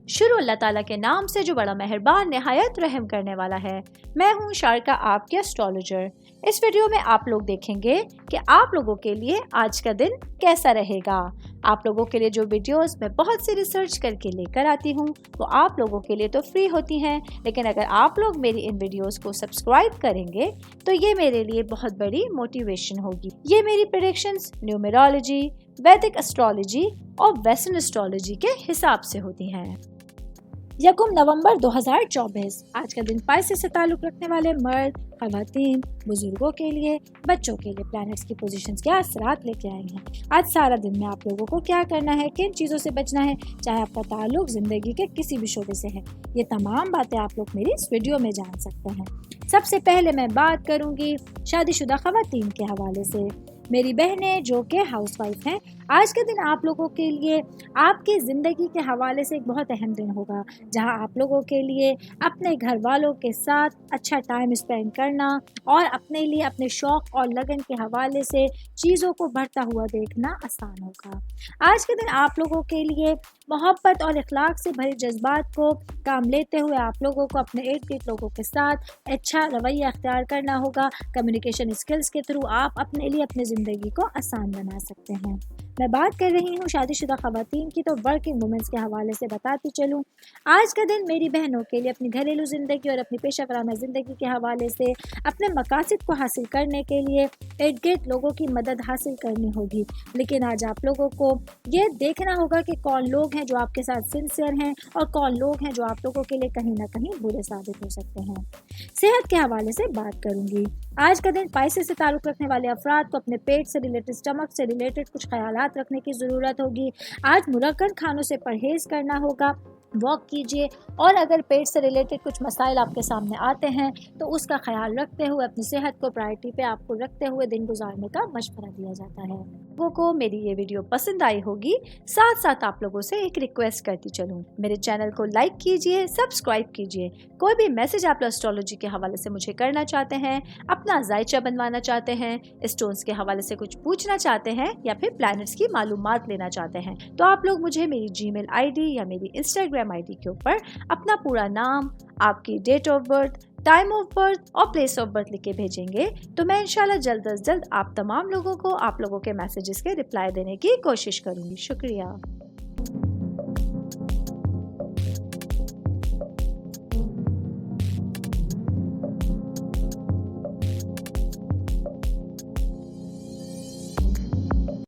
شروع اللہ تعالیٰ کے نام سے جو بڑا مہربان نہایت رحم کرنے والا ہے۔ میں ہوں شارکا، آپ کے اسٹرالوجر۔ اس ویڈیو میں آپ لوگ دیکھیں گے کہ آپ لوگوں کے لیے آج کا دن کیسا رہے گا۔ آپ لوگوں کے لیے جو ویڈیوز میں بہت سی ریسرچ کر کے لے کر آتی ہوں وہ آپ لوگوں کے لیے تو فری ہوتی ہیں، لیکن اگر آپ لوگ میری ان ویڈیوز کو سبسکرائب کریں گے تو یہ میرے لیے بہت بڑی موٹیویشن ہوگی۔ یہ میری پریڈکشنز نیومرولوجی، ویدک اسٹرالوجی اور ویسٹرن اسٹرالوجی کے حساب سے ہوتی ہیں۔ 1 نومبر 2024 آج کا دن پائسس سے تعلق رکھنے والے مرد، خواتین، بزرگوں کے لیے، بچوں کے لیے پلانٹس کی پوزیشنز کیا اثرات لے کے آئی ہیں۔ آج سارا دن میں آپ لوگوں کو کیا کرنا ہے، کن چیزوں سے بچنا ہے، چاہے آپ کا تعلق زندگی کے کسی بھی شعبے سے ہے، یہ تمام باتیں آپ لوگ میری اس ویڈیو میں جان سکتے ہیں۔ سب سے پہلے میں بات کروں گی شادی شدہ خواتین کے حوالے سے۔ میری بہنیں جو کہ ہاؤس وائف ہیں، آج کے دن آپ لوگوں کے لیے آپ کی زندگی کے حوالے سے ایک بہت اہم دن ہوگا، جہاں آپ لوگوں کے لیے اپنے گھر والوں کے ساتھ اچھا ٹائم اسپینڈ کرنا اور اپنے لیے اپنے شوق اور لگن کے حوالے سے چیزوں کو بڑھتا ہوا دیکھنا آسان ہوگا۔ آج کے دن آپ لوگوں کے لیے محبت اور اخلاق سے بھرے جذبات کو کام لیتے ہوئے آپ لوگوں کو اپنے ارد گرد لوگوں کے ساتھ اچھا رویہ اختیار کرنا ہوگا۔ کمیونیکیشن اسکلز کے تھرو آپ اپنے لیے اپنے زندگی کو آسان بنا سکتے ہیں۔ میں بات کر رہی ہوں شادی شدہ خواتین کی، تو ورکنگ وومنس کے حوالے سے بتاتی چلوں۔ آج کا دن میری بہنوں کے لیے اپنی گھریلو زندگی اور اپنی پیشہ ورانہ زندگی کے حوالے سے اپنے مقاصد کو حاصل کرنے کے لیے ارد گرد لوگوں کی مدد حاصل کرنی ہوگی، لیکن آج آپ لوگوں کو یہ دیکھنا ہوگا کہ کون لوگ ہیں جو آپ کے ساتھ سنسیئر ہیں اور کون لوگ ہیں جو آپ لوگوں کے لیے کہیں نہ کہیں برے ثابت ہو سکتے ہیں۔ صحت کے حوالے سے بات کروں گی۔ آج کا دن پائسس سے تعلق رکھنے والے افراد کو اپنے پیٹ سے ریلیٹڈ، اسٹمک سے ریلیٹڈ کچھ خیالات رکھنے کی ضرورت ہوگی۔ آج مرکن کھانوں سے پرہیز کرنا ہوگا، واک کیجیے، اور اگر پیٹ سے ریلیٹڈ کچھ مسائل آپ کے سامنے آتے ہیں تو اس کا خیال رکھتے ہوئے اپنی صحت کو پرائرٹی پہ آپ کو رکھتے ہوئے دن گزارنے کا مشورہ دیا جاتا ہے۔ لوگوں کو میری یہ ویڈیو پسند آئی ہوگی، ساتھ ساتھ آپ لوگوں سے ایک ریکویسٹ کرتی چلوں، میرے چینل کو لائک کیجیے، سبسکرائب کیجیے۔ کوئی بھی میسج آپ اسٹرالوجی کے حوالے سے مجھے کرنا چاہتے ہیں، اپنا ذائچہ بنوانا چاہتے ہیں، اسٹونز کے حوالے سے کچھ پوچھنا چاہتے ہیں یا پھر پلانٹس کی معلومات لینا چاہتے ہیں، تو آپ لوگ مجھے میری جی میل آئی ڈی یا میری انسٹاگرام آئی ڈی کے اوپر اپنا پورا نام، آپ کی date of birth, time of birth اور پلیس آف برتھ لکھ کے بھیجیں گے تو میں انشاءاللہ جلد از جلد آپ تمام لوگوں کو آپ لوگوں کے میسیجز کے رپلائی دینے کی کوشش کروں گی۔ شکریہ۔